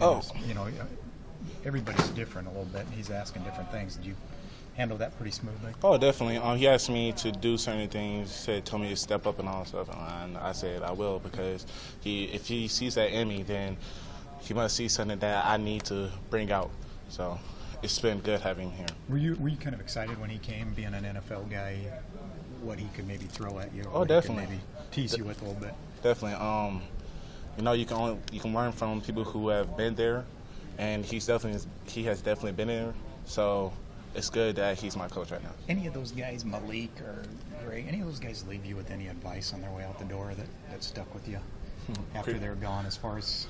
Oh. Everybody's different a little bit. He's asking different things. Did you handle that pretty smoothly? Oh, definitely. He asked me to do certain things, told me to step up and all that stuff, and I said I will, because if he sees that in me, then he must see something that I need to bring out. So it's been good having him here. Were you kind of excited when he came, being an NFL guy, what he could maybe throw at you? Or Oh, definitely. He could maybe tease you with a little bit. Definitely. You can learn from people who have been there, and he has definitely been there. So it's good that he's my coach right now. Any of those guys, Malik or Gray, any of those guys leave you with any advice on their way out the door that stuck with you after they're gone? As far as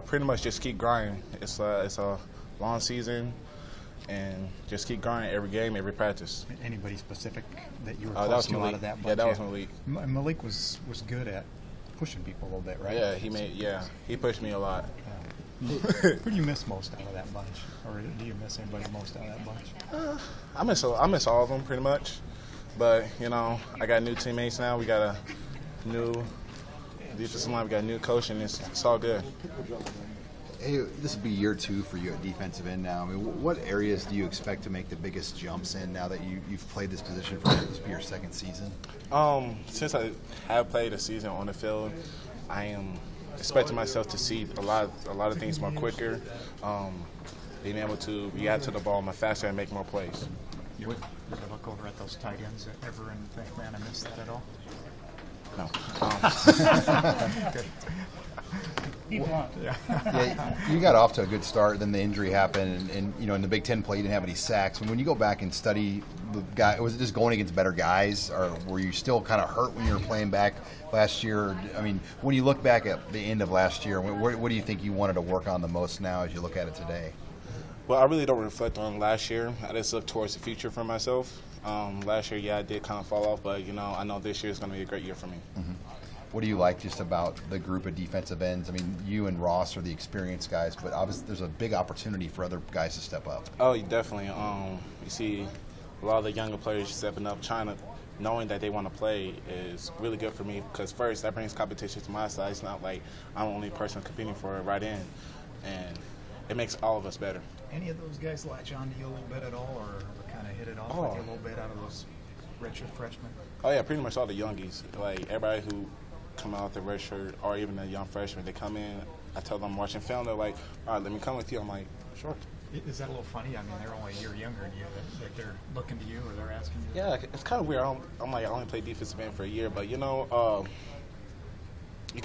pretty much just keep grinding. It's a long season, and just keep grinding every game, every practice. Anybody specific that you were That close was to Malik. out of that bunch? Yeah, that was Malik. Malik was good at pushing people a little bit, right? Yeah, he pushed me a lot. Who do you miss most out of that bunch, or do you miss anybody most out of that bunch? I miss all of them pretty much, but I got new teammates now. We got a new defensive line. We got a new coach, and it's all good. Hey, this will be year 2 for you at defensive end now. I mean, what areas do you expect to make the biggest jumps in now that you've played this position for this will be your second season? Since I have played a season on the field, I am expecting myself to see a lot of things more quicker, being able to react to the ball more faster and make more plays. You ever look over at those tight ends ever and think, man, I missed that at all? No. Good. Yeah, you got off to a good start, then the injury happened, and in the Big Ten play you didn't have any sacks. When you go back and study the guy, was it just going against better guys, or were you still kind of hurt when you were playing back last year? I mean, when you look back at the end of last year, what do you think you wanted to work on the most now as you look at it today? Well, I really don't reflect on last year. I just look towards the future for myself. Last year, I did kind of fall off, but I know this year is going to be a great year for me. Mm-hmm. What do you like just about the group of defensive ends? I mean, you and Ross are the experienced guys, but obviously there's a big opportunity for other guys to step up. Oh, definitely. You see a lot of the younger players stepping up, knowing that they want to play is really good for me, because first, that brings competition to my side. It's not like I'm the only person competing for it right in, and it makes all of us better. Any of those guys latch on to you a little bit at all, or kind of hit it off with you a little bit out of those redshirt freshmen? Oh, yeah, pretty much all the youngies. Like, everybody who come out the redshirt, or even the young freshmen, they come in, I tell them I'm watching film, they're like, all right, let me come with you. I'm like, sure. Is that a little funny? I mean, they're only a year younger than you, that they're looking to you or they're asking you? Yeah, it's kind of weird. I'm like, I only played defensive end for a year, but, you can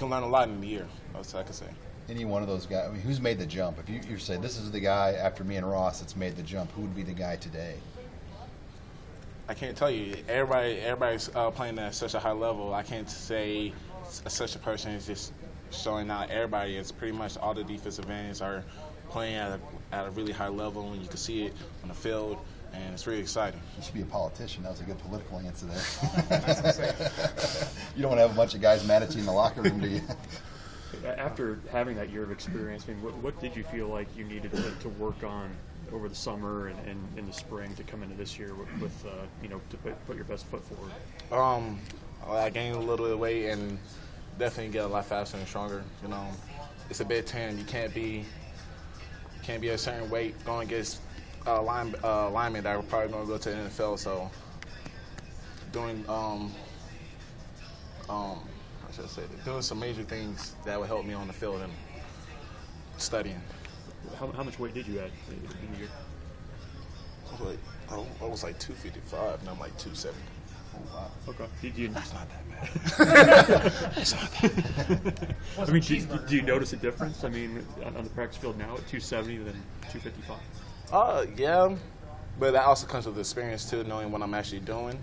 learn a lot in a year, that's what I can say. Any one of those guys, I mean, who's made the jump? If you say, this is the guy after me and Ross that's made the jump, who would be the guy today? I can't tell you. Everybody's playing at such a high level. I can't say such a person is just showing out. Everybody is pretty much all the defensive ends are playing at a really high level, and you can see it on the field, and it's really exciting. You should be a politician. That was a good political answer there. You don't want to have a bunch of guys mad at you in the locker room, do you? After having that year of experience, I mean, what did you feel like you needed to work on over the summer and in the spring to come into this year with to put your best foot forward? I gained a little bit of weight and definitely get a lot faster and stronger. It's a Big Ten. You can't be a certain weight going against linemen that are probably going to go to the NFL. So doing doing some major things that would help me on the field and studying. How much weight did you add in the year? I was like 255, and I'm like 270. Oh, wow. Okay. That's not that bad. That's not that bad. I mean, do you notice a difference? I mean, on the practice field now at 270 than 255? Yeah, but that also comes with experience too, knowing what I'm actually doing.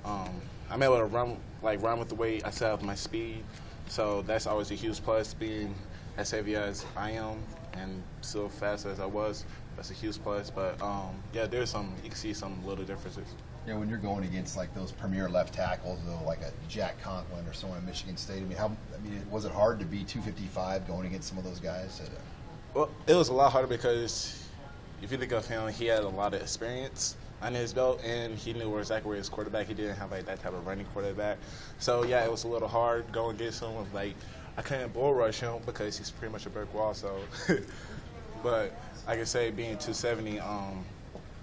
I'm able to run with the weight. I still have my speed, so that's always a huge plus. Being as heavy as I am and still fast as I was, that's a huge plus. But you can see some little differences. Yeah, when you're going against like those premier left tackles, though, like a Jack Conklin or someone at Michigan State, was it hard to be 255 going against some of those guys? Well, it was a lot harder because if you think of him, he had a lot of experience under his belt, and he knew exactly where his quarterback. He didn't have like that type of running quarterback. So yeah, it was a little hard going against him. I couldn't bull rush him because he's pretty much a brick wall. So, but I can say being 270,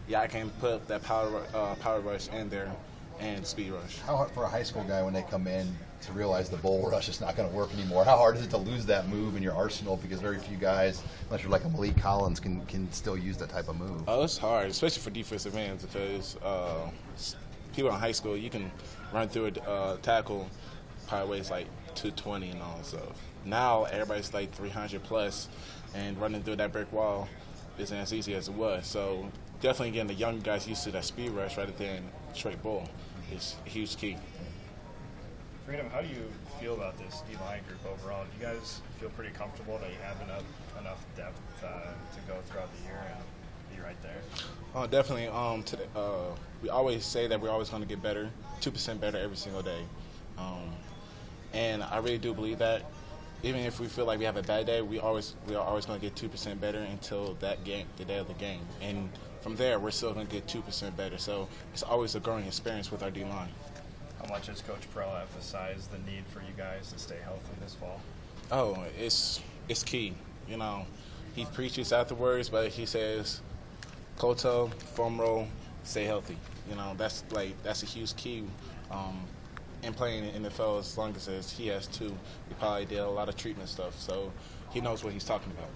yeah, I can put that power rush in there and speed rush. How hard for a high school guy when they come in to realize the bull rush is not going to work anymore? How hard is it to lose that move in your arsenal, because very few guys, unless you're like a Malik Collins, can still use that type of move? Oh, it's hard, especially for defensive ends, because people in high school, you can run through a tackle, probably weighs like 220 and all that stuff. Now everybody's like 300 plus, and running through that brick wall isn't as easy as it was. So definitely getting the young guys used to that speed rush rather than straight bull is a huge key. Freedom, how do you feel about this D-line group overall? Do you guys feel pretty comfortable that you have enough depth to go throughout the year and be right there? Oh, definitely. We always say that we're always going to get better, 2% better every single day. And I really do believe that. Even if we feel like we have a bad day, we are always going to get 2% better until that game, the day of the game. And from there, we're still going to get 2% better. So it's always a growing experience with our D-line. How much has Coach Perrell emphasized the need for you guys to stay healthy this fall? Oh, it's key. You know, he preaches afterwards, but he says, Koto, foam roll, stay healthy. You know, that's a huge key. In playing in the NFL as long as he has too. He probably did a lot of treatment stuff, so he knows what he's talking about.